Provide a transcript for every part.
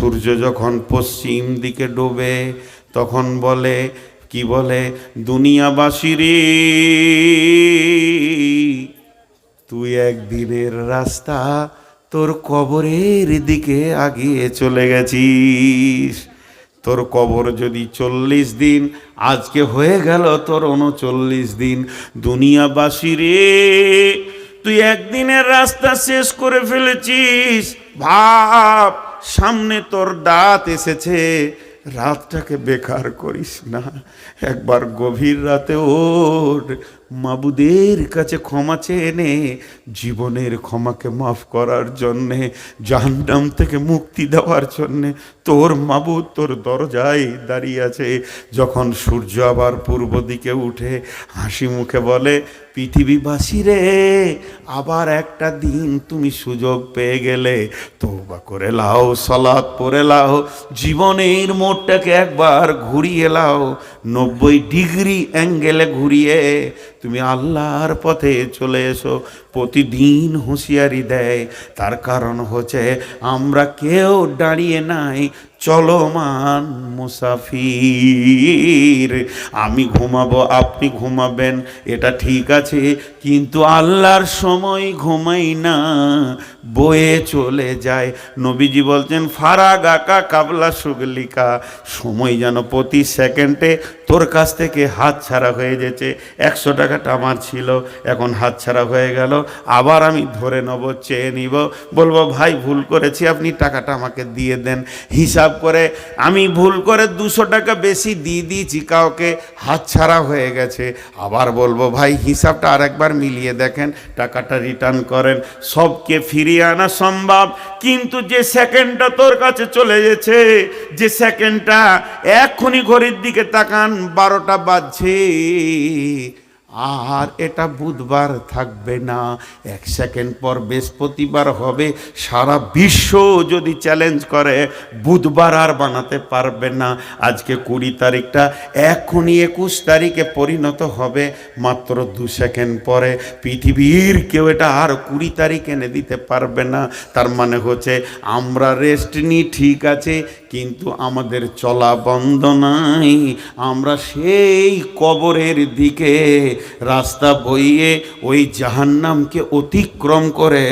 সূর্য যখন পশ্চিম দিকে ডোবে তখন বলে, কি বলে, দুনিয়াবাসী রে, তুই একদিনের রাস্তা তোর কবরের দিকে আগিয়ে চলে গেছিস। তোর কবর যদি 40 দিন, আজকে হয়ে গেল তোর 39 দিন। দুনিয়াবাসী রে, তুই একদিনের রাস্তা শেষ করে ফেলেছিস। ভাব, সামনে তোর দাঁত এসেছে, রাতটাকে বেকার করিস না। একবার গভীর রাতে ওর মাবুদের কাছে ক্ষমা চেয়ে নে, জীবনের ক্ষমাকে মাফ করার জন্যে, জাহান্নাম থেকে মুক্তি দেওয়ার জন্যে। তোর মাবুদ তোর দরজায় দাঁড়িয়ে আছে। যখন সূর্য আবার পূর্ব দিকে উঠে হাসি মুখে বলে, পৃথিবীবাসী রে, আবার একটা দিন তুমি সুযোগ পেয়ে গেলে, তওবা করে লাও, সালাত পড়ে লাও, জীবনের মোড়টাকে একবার ঘুরিয়ে লাও, 90 ডিগ্রি অ্যাঙ্গেলে ঘুরিয়ে তুমি আল্লাহর পথে চলে এসো। প্রতিদিন হুঁশিয়ারি দেয়, তার কারণ হচ্ছে আমরা কেউ দাঁড়িয়ে নাই, চলমান মুসাফির। আমি ঘুমাবো, আপনি ঘুমাবেন, এটা ঠিক আছে, কিন্তু আল্লাহর সময় ঘুমাই না, বয়ে চলে যায়। নবীজি বলছেন, ফারাগাকা কাবলা সুগলিকা, সময় যেন প্রতি সেকেন্ডে তোর কাছ থেকে হাত ছাড়া হয়ে যেছে। 100 টাকাটা আমার ছিল, এখন হাত ছাড়া হয়ে গেল, আবার আমি ধরে নেব, চেয়ে নিব, বলবো ভাই ভুল করেছি, আপনি টাকাটা আমাকে দিয়ে দেন। হিসাব করে আমি ভুল করে 200 টাকা বেশি দিয়ে দিয়েছি কাউকে, হাত ছাড়া হয়ে গেছে, আবার বলবো ভাই হিসাবটা আরেকবার মিলিয়ে দেখেন, টাকাটা রিটার্ন করেন। সবকে ফিরিয়ে আনা সম্ভব, কিন্তু যে সেকেন্ডটা তোর কাছে চলে গেছে, যে সেকেন্ডটা, এক্ষুনি ঘড়ির দিকে তাকান, 12টা বাজছে, আর এটা বুধবার থাকবে না, 1 সেকেন্ড পর বৃহস্পতিবার হবে। সারা বিশ্ব যদি চ্যালেঞ্জ করে, বুধবার আর বানাতে পারবে না। আজকে 20 তারিখটা এখনই 21 তারিখে পরিণত হবে মাত্র 2 সেকেন্ড পরে। পৃথিবীর কেউ এটা আর 20 তারিখ এনে দিতে পারবে না। তার মানে হচ্ছে আমরা রেস্ট নিই, ঠিক আছে, কিন্তু আমাদের চলা বন্ধ নাই। আমরা সেই কবরের দিকে রাস্তা বইয়ে ওই জাহান্নামকে অতিক্রম করে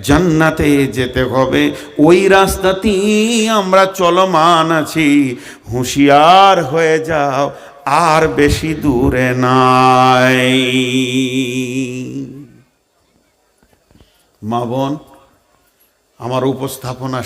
জান্নাতে যেতে হবে। ওই রাস্তাতেই আমরা চলমান আছি। হুঁশিয়ার হয়ে যাও, আর বেশি দূরে নাই। মা বোন, আমার উপস্থাপনা